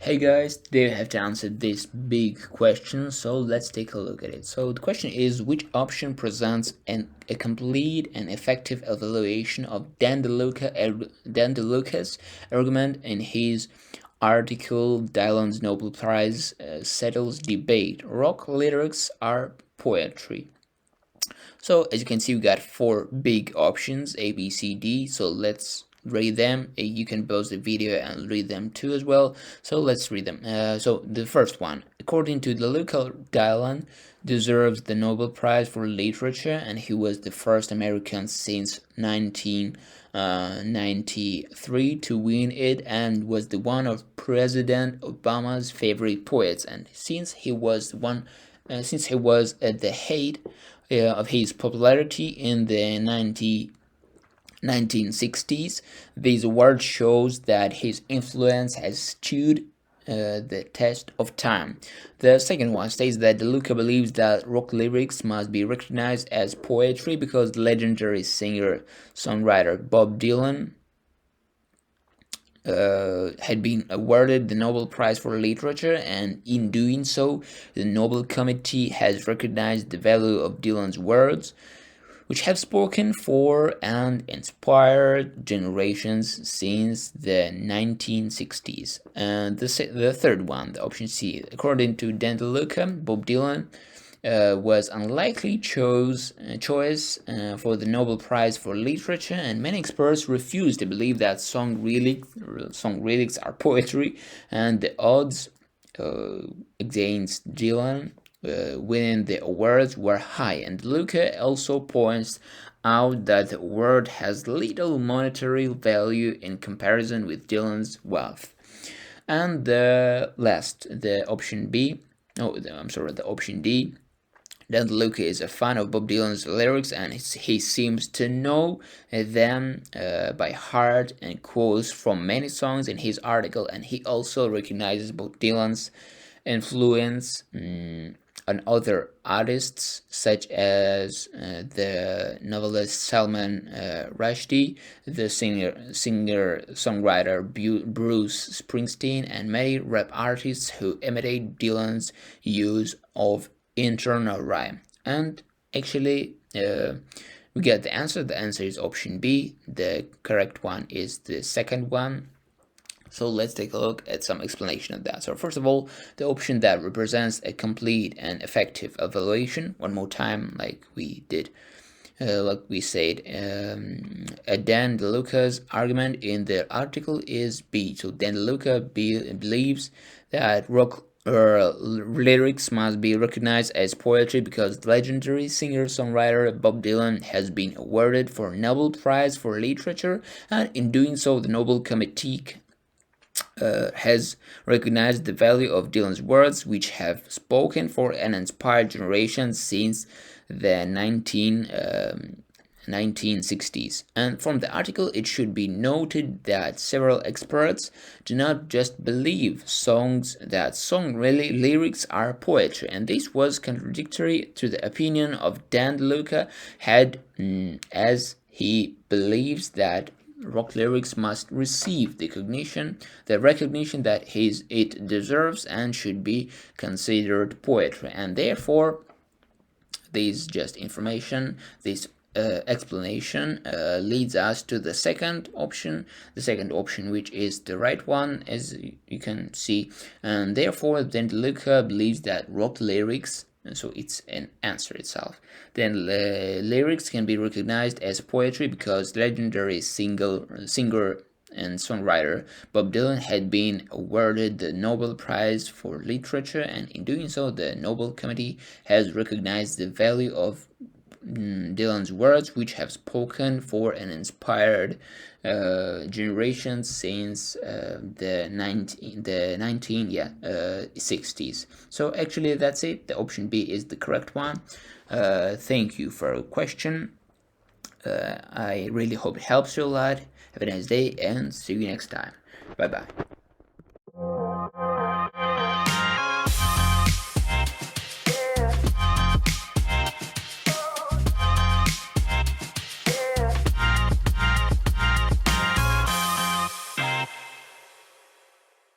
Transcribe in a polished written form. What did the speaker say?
Hey guys, today I have to answer this big question, so let's take a look at it. So the question is, which option presents a complete and effective evaluation of Dan DeLuca's argument in his article Dylan's Nobel Prize settles debate? Rock lyrics are poetry. So as you can see, we got four big options, A, B, C, D. So let's read them. You can pause the video and read them too as well. So let's read them. So the first one, according to DeLuca, Dylan deserves the Nobel Prize for Literature, and he was the first American since 1993 to win it, and was the one of President Obama's favorite poets. And since he was at the height of his popularity in the 1960s, this award shows that his influence has stood the test of time. The second one states that DeLuca believes that rock lyrics must be recognized as poetry because legendary singer-songwriter Bob Dylan had been awarded the Nobel Prize for Literature, and in doing so, the Nobel Committee has recognized the value of Dylan's words, which have spoken for and inspired generations since the 1960s. And the third one, the option C, according to Dan DeLuca, Bob Dylan was unlikely choice for the Nobel Prize for Literature, and many experts refuse to believe that song lyrics are poetry, and the odds against Dylan winning the awards were high. And DeLuca also points out that the award has little monetary value in comparison with Dylan's wealth. And the option D. Dan DeLuca is a fan of Bob Dylan's lyrics, and he seems to know them by heart and quotes from many songs in his article. And he also recognizes Bob Dylan's influence on other artists, such as the novelist Salman Rushdie, the singer-songwriter Bruce Springsteen, and many rap artists who imitate Dylan's use of internal rhyme. And actually, we get the answer. The answer is option B. The correct one is the second one. So let's take a look at some explanation of that. So first of all, the option that represents a complete and effective evaluation, one more time, like we did, like we said, Dan DeLuca's argument in the article is B. So Dan DeLuca believes that rock lyrics must be recognized as poetry because legendary singer-songwriter Bob Dylan has been awarded for Nobel Prize for Literature, and in doing so, the Nobel Committee has recognized the value of Dylan's words, which have spoken for and inspired generations since the 1960s. And from the article, it should be noted that several experts do not just believe that song lyrics are poetry, and this was contradictory to the opinion of Dan DeLuca, as he believes that rock lyrics must receive the recognition that it deserves and should be considered poetry. And therefore, this explanation leads us to the second option, which is the right one, as you can see. And therefore, then DeLuca believes that rock lyrics, so it's an answer itself, then lyrics can be recognized as poetry because legendary singer and songwriter Bob Dylan had been awarded the Nobel Prize for Literature, and in doing so, the Nobel Committee has recognized the value of Dylan's words, which have spoken for and inspired generations since the 1960s. So actually, that's it. The option B is the correct one. Thank you for your question. I really hope it helps you a lot. Have a nice day and see you next time. Bye bye.